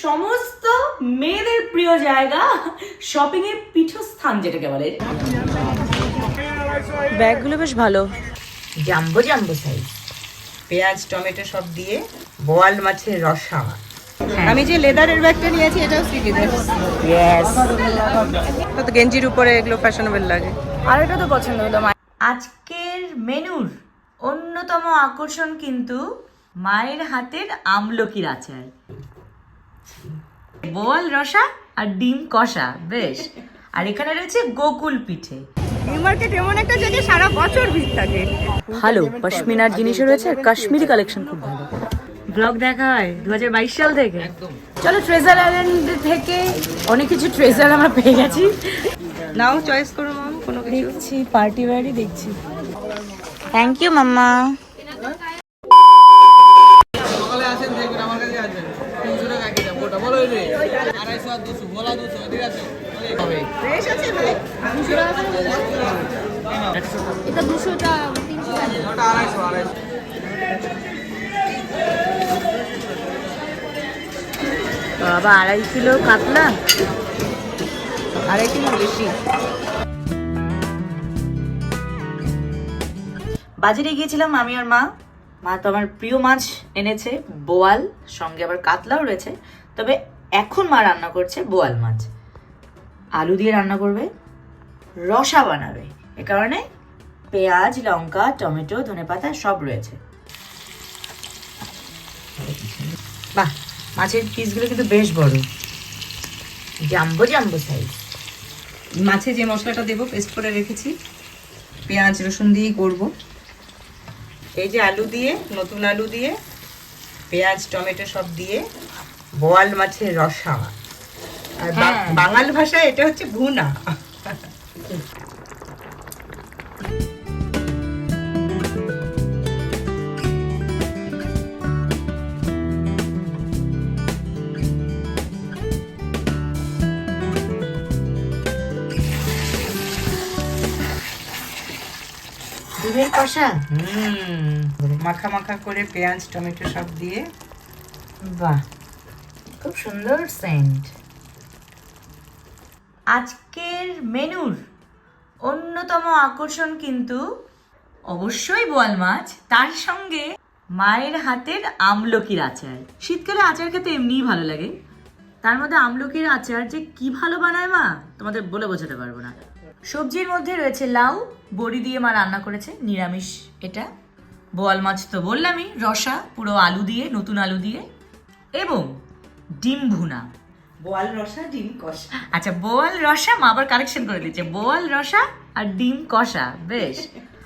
সমস্ত মেয়েদের প্রিয় জায়গা, শপিং এর পীঠস্থান যেটাকে বলে। ব্যাগগুলো বেশ ভালো, জাম্বো জাম্বো সাইজ। পেঁয়াজ টমেটো সব দিয়ে বোয়াল মাছের রসা। আমি যে লেদারের ব্যাগটা নিয়েছি এটাও শ্রীবিদের। ইয়েস, তো গেঞ্জির উপরে এগুলো ফ্যাশনেবল লাগে। আর এটা তো পছন্দ হলো। আজকের মেনুর অন্যতম আকর্ষণ কিন্তু মায়ের হাতের আমলকির আচার, বোয়াল রসা আর ডিম কষা। বেশ। আর এখানে রয়েছে গোকুল পিঠে। নিউ মার্কেট এমন একটা জায়গায় সারা বছর ভিড় থাকে। ভালো পশমিনার জিনিসও রয়েছে, আর কাশ্মীরি কালেকশন খুব ভালো। ব্লগ দেখা হয় 2022 সাল থেকে। চলো, ট্রেজার আইল্যান্ড থেকে অনেক কিছু ট্রেজার আমরা পেয়ে গেছি। নাও চয়েস করো মাম কোনো কিছু। দেখছি পার্টি ওয়্যারই দেখছি। থ্যাংক ইউ মাম্মা। সকালে আসেন দেখবেন আমার কাছে আসবেন 300 টাকা কেজি গোটা বলো এই 250 আর 200 বলা 200 ঠিক আছে হবে ফ্রেশ আছে ভাই 200 টাকা করে এটা 200টা 300 টাকা। ওটা 250 বাবা 2.5 কিলো কাতলা, 2.5 কিলো বেশি। বাজারে গিয়েছিলাম আমি আর মা। মা তো আমার প্রিয় মাছ এনেছে, বোয়াল, সঙ্গে আবার কাতলাও রয়েছে। তবে এখন মা রান্না করছে বোয়াল মাছ, আলু দিয়ে রান্না করবে, রসা বানাবে। এ কারণে পেঁয়াজ, লঙ্কা, টমেটো, ধনেপাতা সব রয়েছে। বাহ, মাছের পিসগুলো কিন্তু বেশ বড়, জাম্বো জাম্বো সাইজ। মাছে যে মশলাটা দেবো পেস্ট করে রেখেছি, পেঁয়াজ রসুন দিয়েই করবো। এই যে আলু দিয়ে, নতুন আলু দিয়ে পেঁয়াজ টমেটো সব দিয়ে বোয়াল মাছের রসা। আর বাঙাল ভাষায় এটা হচ্ছে ভুনা। ডিমের কষা। মাখা মাখা করে পেঁয়াজ টমেটো সব দিয়ে। বাহ, খুব সুন্দর সেন্ট। আজকের মেনুর অন্যতম আকর্ষণ কিন্তু অবশ্যই বোয়াল মাছ, তার সঙ্গে মায়ের হাতের আমলকির আচার। শীতকালে আচার খেতে এমনিই ভালো লাগে, তার মধ্যে আমলকির আচার যে কি ভালো বানায় মা, তোমাদের বলে বোঝাতে পারবো না। সবজির মধ্যে রয়েছে লাউ, বড়ি দিয়ে মা রান্না করেছে, নিরামিষ এটা। বোয়াল মাছ তো বললামই, রসা পুরো আলু দিয়ে, নতুন আলু দিয়ে, এবং ডিম ভুনা। বোয়াল রসা ডিম কষা। আচ্ছা, বোয়াল রসা মা আবার কারেকশন করে দিচ্ছে, বোয়াল রসা আর ডিম কষা। বেশ।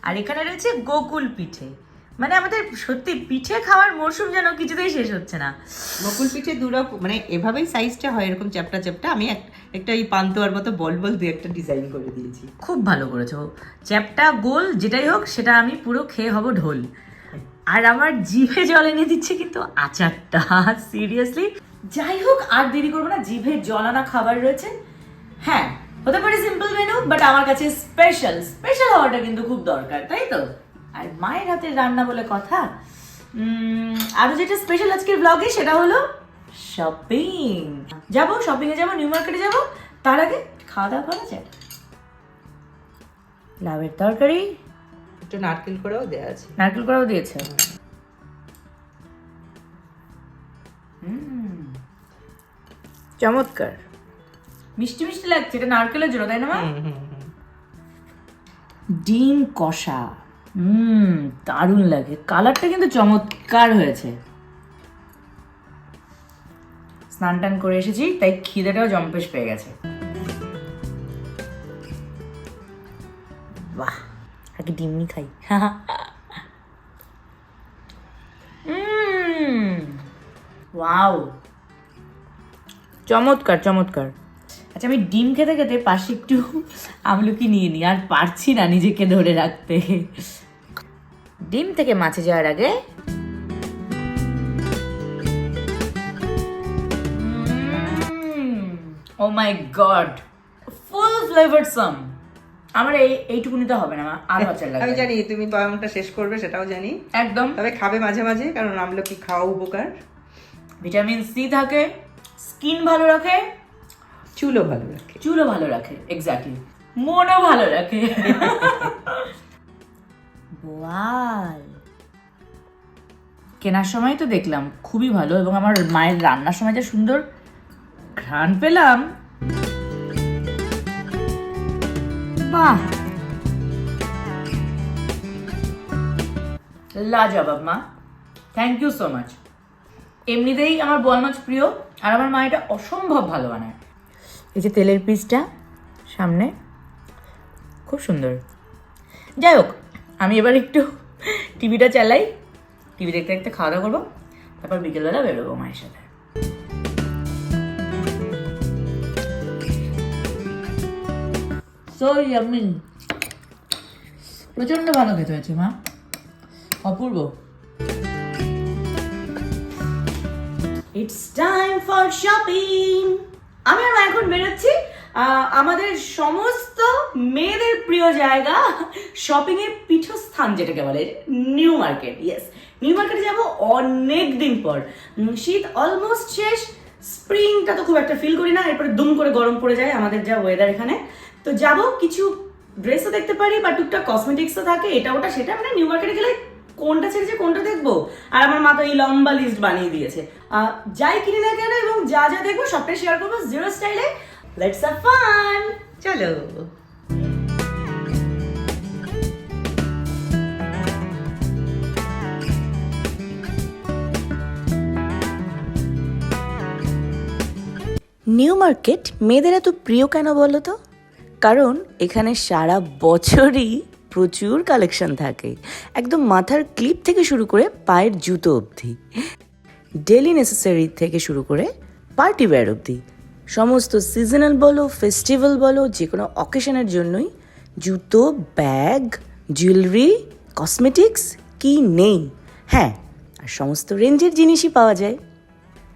আর এখানে রয়েছে গোকুল পিঠে। মানে আমাদের সত্যি পিঠে খাওয়ার মরশুম যেন কিছুতেই শেষ হচ্ছে না। বকুল পিঠে দুরকম, মানে এভাবেই সাইজটা হয়, এরকম চ্যাপটা চ্যাপটা। আমি একটা এই পান্তুয়ার মতো বল বল দিয়ে একটা ডিজাইন করে দিয়েছি। খুব ভালো করেছো। চ্যাপটা গোল যেটাই হোক, সেটা আমি পুরো খেয়ে হব ঢোল। আর আমার জিভে জল এনে দিচ্ছে কিন্তু আচারটা, সিরিয়াসলি। যাই হোক, আর দেরি করবো না, জিভে জল আনা খাবার রয়েছে। হ্যাঁ, হতে পারে সিম্পল মেনু, বাট আমার কাছে স্পেশাল হওয়াটা কিন্তু খুব দরকার, তাই তো? আর মায়ের হাতের রান্না বলে কথা। আরো যেটা স্পেশাল আজকের ব্লগে, সেটা হলো শপিং। শপিংয়ে যাবো, নিউ মার্কেটে যাবো। তার আগে খাওয়া দাওয়া করা যায়। লাউয়ের তরকারি, একটু নারকেল করেও দেওয়া আছে। নারকেল করাও দিয়েছে। চমৎকার, মিষ্টি মিষ্টি লাগছে। এটা নারকেলের জন্য, তাই না মা? ডিম কষা, দারুণ লাগে। কালারটা কিন্তু চমৎকার হয়েছে। স্নান টান করে এসেছি, তাই খিদেটাও জম্পেশ পেয়ে গেছে। বাহ, আগে ডিমই খাই। ওয়াও, চমৎকার চমৎকার। আচ্ছা, আমি ডিম খেতে খেতে পাশে একটু আমলকি নিয়ে নিই, আর পারছি না নিজেকে ধরে রাখতে। ডিম থেকে মাছে যাওয়ার আগে ও মাই গড, ফুল ফ্লেভারড সাম। আমার এইটুকুনিতে হবে না, আরো আচার লাগবে। আমি জানি তুমি বয়ামটা শেষ করবে, সেটাও জানি একদম। তবে খাবে মাঝে মাঝে, কারণ আমলকি খাওয়া উপকার। ভিটামিন সি থাকে, স্কিন ভালো রাখে, চুলও ভালো রাখে। চুলও ভালো রাখে, এক্স্যাক্টলি, মনও ভালো রাখে। বোয়াল কেনার সময় তো দেখলাম খুবই ভালো, এবং আমার মায়ের রান্নার সময় যে সুন্দর ঘ্রাণ পেলাম, বাহ, লাজবাব মা, থ্যাংক ইউ সো মাচ। এমনিতেই আমার বোয়াল মাছ প্রিয়, আর আমার মা এটা অসম্ভব ভালো বানায়। এই যে তেলের পিসটা সামনে, খুব সুন্দর। যাই হোক, আমি এবার একটু টিভিটা চালাই, টিভি দেখতে দেখতে খাওয়া দাওয়া করবো, তারপর বিকেলবেলা বেরোবো মায়ের সাথে। সো ইয়াম্মি, প্রচন্ড ভালো খেতে হয়েছে মা, অপূর্ব। It's time for shopping. আমি আর মা এখন বেরোচ্ছি আমাদের সমস্ত মেয়েদের প্রিয় জায়গা, শপিং এর পীঠস্থান যেটাকে বলে, নিউ মার্কেট। ইয়েস, নিউ মার্কেটে যাবো অনেক দিন পর। শীত অলমোস্ট শেষ, স্প্রিংটা তো খুব একটা ফিল করি না, এরপরে দুম করে গরম পড়ে যায় আমাদের যা ওয়েদার এখানে। তো যাবো, কিছু ড্রেসও দেখতে পারি বা টুকটাক কসমেটিক্সও থাকে, এটা ওটা সেটা, মানে নিউ মার্কেটে গেলে কোনটা ছেড়েছে কোনটা দেখবো। আর আমার মা তো এই লম্বা লিস্ট বানিয়ে দিয়েছে, যাই কিনি না কেন এবং যা যা দেখবো সবটাই শেয়ার করবো জিরো স্টাইলে। লেটস হ্যাভ ফান, চলো। নিউ মার্কেট মেয়েদের এত প্রিয় কেন বলো তো? কারণ এখানে সারা বছরই প্রচুর কালেকশন থাকে, একদম মাথার ক্লিপ থেকে শুরু করে পায়ের জুতো অবধি, ডেলি নেসেসারি থেকে শুরু করে পার্টি ওয়্যার অবধি, সমস্ত সিজনাল বলো ফেস্টিভ্যাল বলো যে কোনো অকেশনের জন্যই জুতো, ব্যাগ, জুয়েলারি, কসমেটিক্স কি নেই। হ্যাঁ, আর সমস্ত রেঞ্জের জিনিসই পাওয়া যায়,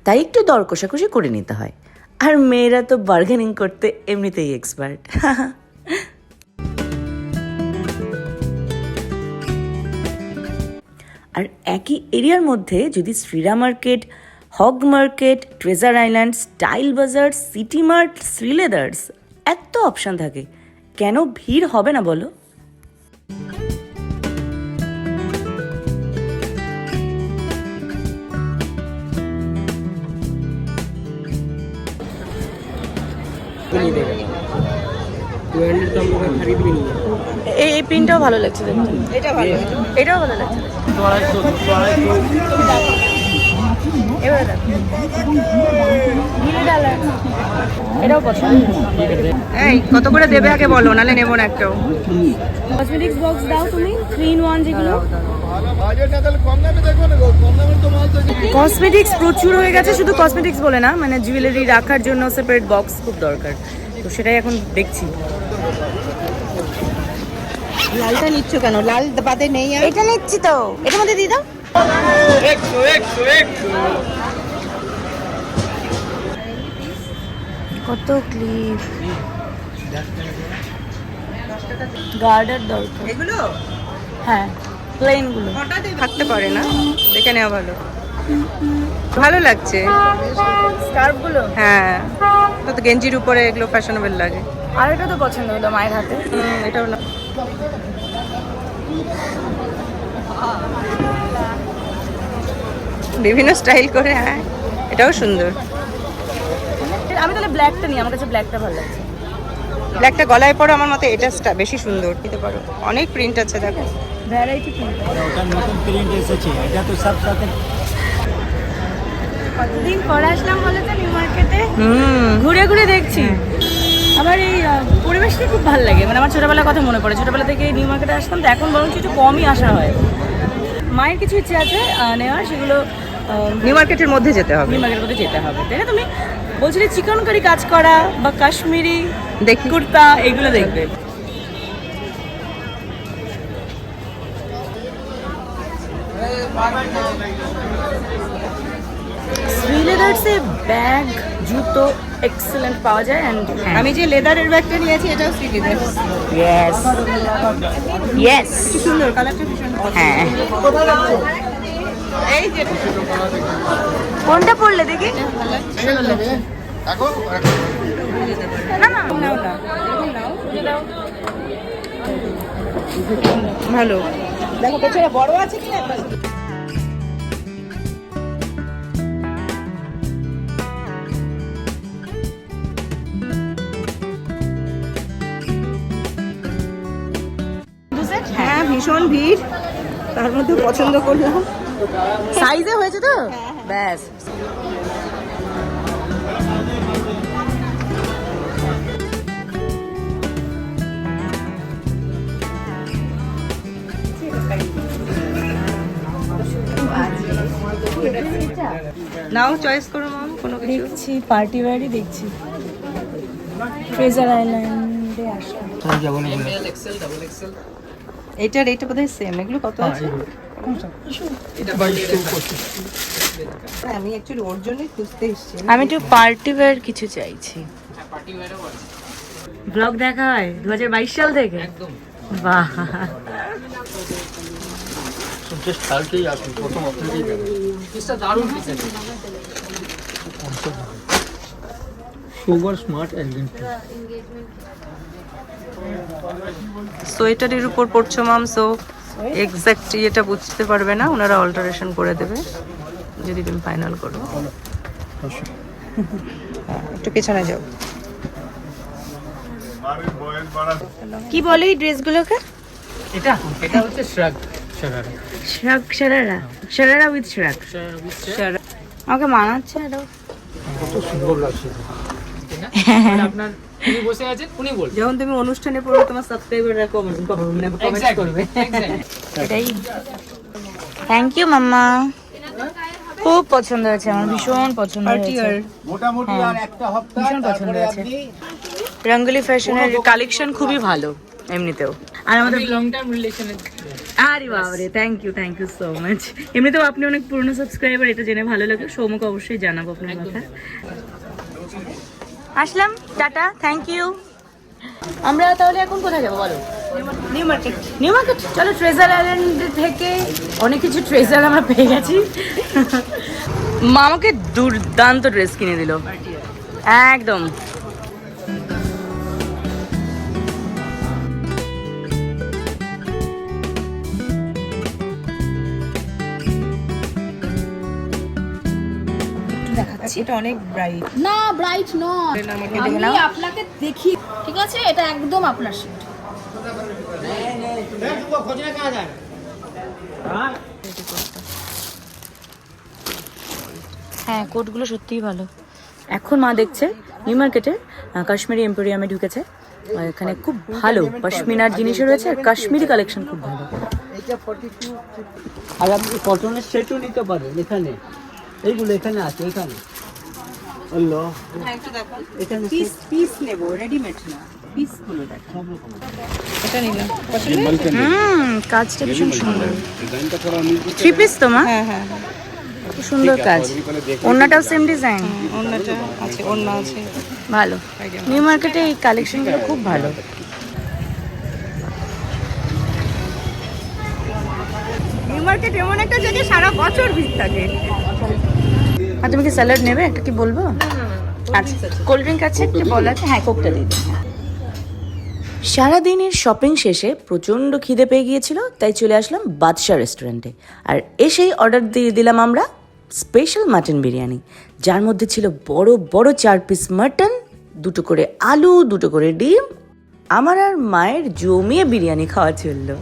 তাই একটু দর কষাকষি করে নিতে হয়। আর মেয়েরা তো বার্গেনিং করতে এমনিতেই এক্সপার্ট। আর একই এরিয়ার মধ্যে যদি Shriram market, Hogg market, Treasure Island, Style Baazar, City Mart, Sreeleathers, এত অপশান থাকে, কেন ভিড় হবে না বলো? এই প্রিন্টটাও ভালো লাগছে দেখতে, এটা ভালো, এটাও ভালো লাগছে। এবারে দেখো, এটাও পছন্দ। এই কত করে দেবে আগে বলো, নালে নেবো না একটাও। কসমেটিক্স বক্স দাও তুমি, 3 in 1 যেগুলো। কসমেটিক্স প্রচুর হয়ে গেছে, শুধু কসমেটিক্স বলে না, মানে জুয়েলারি রাখার জন্য সেপারেট বক্স খুব দরকার, তো সেটাই এখন দেখছি। লালটা নিচ্ছ কেন? লাল বাদে নেই আর? এটা নিচ্ছি তো, এটার মধ্যে দিয়ে দাও। কত ক্লিপ, গার্ডার দরকার এগুলো হ্যাঁ, প্লেন গুলো হঠাৎ থাকতে পারে না, দেখে নেওয়া ভালো। ভালো লাগছে স্কার্ফ গুলো। হ্যাঁ, তো গেঞ্জির উপরে এগুলো ফ্যাশনেবল লাগে। আর এটা তো পছন্দ হলো মায়ের হাতে, এটা হলো বিভিন্ন স্টাইল করে। হ্যাঁ, এটাও সুন্দর। আমি তাহলে ব্ল্যাকটা নিই, আমার কাছে ব্ল্যাকটা ভালো লাগছে। ব্ল্যাকটা গলায় পড়ো, আমার মতে এটা বেশি সুন্দর দিতে পারো। অনেক প্রিন্ট আছে দেখো, ভ্যারাইটি প্রিন্ট। ওটা নতুন প্রিন্ট এসেছে, এটা তো সব সাথে। কতদিন পরে আসলাম বলে তো নিউ মার্কেটে, ঘুরে ঘুরে দেখছি। আমার এই পরিবেশটা খুব ভালো লাগে, মানে আমার ছোটবেলার কথা মনে পড়ে, ছোটবেলা থেকে নিউ মার্কেটে আসতাম, তো এখন বরঞ্চ একটু কমই আসা হয়। মায়ের কিছু ইচ্ছে আছে নেওয়ার, সেগুলো নিউ মার্কেটের মধ্যে যেতে হবে। নিউ মার্কেটের মধ্যে যেতে হবে, তাই না? তুমি বলছিলে চিকন কারি কাজ করা বা কাশ্মীরি দেখি কুর্তা, এগুলো দেখবে। শ্রীলেদার্সে ব্যাগ, জুতো এক্সেলেন্ট পাওয়া যায়। অ্যান্ড আমি যে লেদারের ব্যাগটা নিয়েছি এটাও শ্রীলেদার। ইয়েস ইয়েস, সুন্দর কালারটা, ভীষণ হ্যাঁ। এই যে কোনটা পড়লে দেখি? না না নাও না ভালো দেখো পেছনে বড় আছে কি না হ্যাঁ ভীষণ ভিড় তার মধ্যে পছন্দ করলাম সাইজে হয়েছে তো ব্যাস। নাও চয়েস করো মাম কোনো কিছু দেখছি পার্টি ওয়্যারই দেখছি। ট্রেজার আইল্যান্ডে আসলাম। এটার এইটা বোধহয় সেম এগুলো কত আছে হ্যাঁ, আমি অ্যাকচুয়ালি ওর জন্যই খুঁজতে এসেছি আমি একটু পার্টি ওয়্যার কিছু চাইছি। ব্লগ দেখা হয় 2022 সাল থেকে। বাহ, জাস্ট কালকেই আসুন, প্রথম আপনাকেই দেবো। Super smart elegant. সোয়েটারের উপর পড়ছো মাম সো এক্স্যাক্ট এটা বুঝতে পারবে না ওনারা অল্টারেশন করে দেবে যদি তুমি ফাইনাল করো হ্যাঁ, একটু পেছনে যাও কি বলে এই ড্রেসগুলোকে? এটা হচ্ছে শ্রাগ শারারা। শ্রাগ শারারা, শারারা উইথ শ্রাগ। আমাকে মানাচ্ছে আরো। কত সুন্দর লাগছে। আপনার উনি বসে আছেন, উনি বলবেন। যখন তুমি অনুষ্ঠানে পড়বে তোমার সাবস্ক্রাইবাররা কমেন্ট করবে এটাই। থ্যাংক ইউ মাম্মা, খুব পছন্দ হয়েছে আমার, ভীষণ পছন্দ হয়েছে। মোটামুটি আর একটা হপ্তাহ ভীষণ পছন্দ হয়েছে। রঙ্গলি ফ্যাশনের কালেকশন খুবই ভালো এমনিতেও। আর আমাদের লং টার্ম রিলেশনে আরে বাবারে, থ্যাংক ইউ সো মাচ। এমনিতেও আপনি অনেক পুরনো সাবস্ক্রাইবার, এটা জেনে ভালো লাগলো। সৌমকে অবশ্যই জানাবো আপনার কথা। আসলাম, টাটা, থ্যাংক ইউ। আমরা তাহলে এখন কোথায় যাবো বলো? New market new market. চলো, ট্রেজার আইল্যান্ড থেকে অনেক কিছু ট্রেজার আমরা পেয়ে গেছি। মা আমাকে দুর্দান্ত ড্রেস কিনে দিল একদম। দেখাচ্ছি এটা অনেক ব্রাইট না ব্রাইট নয়, আমাকে দেখে আমি নাও আপনাকে দেখি, ঠিক আছে? এটা একদম আপনার শিট। হ্যাঁ, কোটগুলো সত্যিই ভালো। এখন মা দেখছে নিউ মার্কেটে কাশ্মীরি এম্পোরিয়ামে ঢুকেছে। আর এখানে খুব ভালো পশমিনার জিনিসও রয়েছে, আর কাশ্মীরি কালেকশন খুব ভালো। আর আপনি কটনের সেটও নিতে পারেন এখানে, এইগুলো এখানে আছে, এখানে আল্লাহ একটু দেখো এখানে পিস নেব রেডিমেড না পিসগুলো দেখো এটা নিলাম কাজটা ভীষণ সুন্দর। 3 পিস তো মা? হ্যাঁ হ্যাঁ খুব সুন্দর কাজ। ওড়নাটাও সেম ডিজাইন, ওড়নাটা আছে ওড়না আছে ভালো। নিউ মার্কেটে এই কালেকশনগুলো খুব ভালো। নিউ মার্কেট এমন একটা জায়গা সারা বছর ভিড় থাকে আর তুমি কি স্যালাড নেবে? একটা কি বলবো? আচ্ছা, কোল্ড ড্রিঙ্ক আছে, একটা বল আছে। হ্যাঁ, কোকটা দিয়ে দিন। সারাদিনের শপিং শেষে প্রচণ্ড খিদে পেয়ে গিয়েছিল, তাই চলে আসলাম বাদশা রেস্টুরেন্টে। আর এসেই অর্ডার দিয়ে দিলাম আমরা স্পেশাল মাটন বিরিয়ানি, যার মধ্যে ছিল বড় বড় 4 পিস মাটন, 2টো করে আলু, 2টো করে ডিম। আমার আর মায়ের জমিয়ে বিরিয়ানি খাওয়া চললো।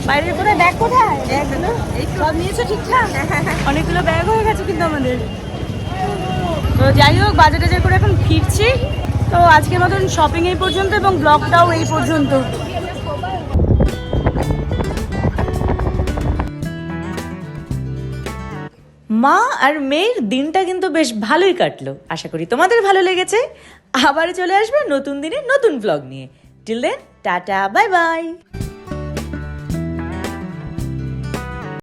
বাইরের কোথায় ব্যাগ কোথায়? সব নিয়েছো ঠিকঠাক? অনেকগুলো ব্যাগ হয়ে গেছে কিন্তু আমাদের। তো যাই হোক, বাজার টাজার করে এখন ফিরছি। তো আজকের মতন শপিং এই পর্যন্ত এবং ব্লগটাও এই পর্যন্ত। মা আর মেয়ের দিনটা কিন্তু বেশ ভালোই কাটলো। আশা করি তোমাদের ভালো লেগেছে। আবার চলে আসবে নতুন দিনে নতুন ব্লগ নিয়ে। Till then, tata, bye by.